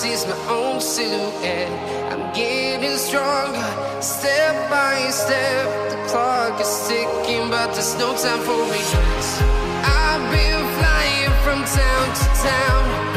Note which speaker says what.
Speaker 1: sees my own silhouette. I'm getting stronger, step by step. The clock is ticking, but there's no time for regrets. I've been flying from town to town,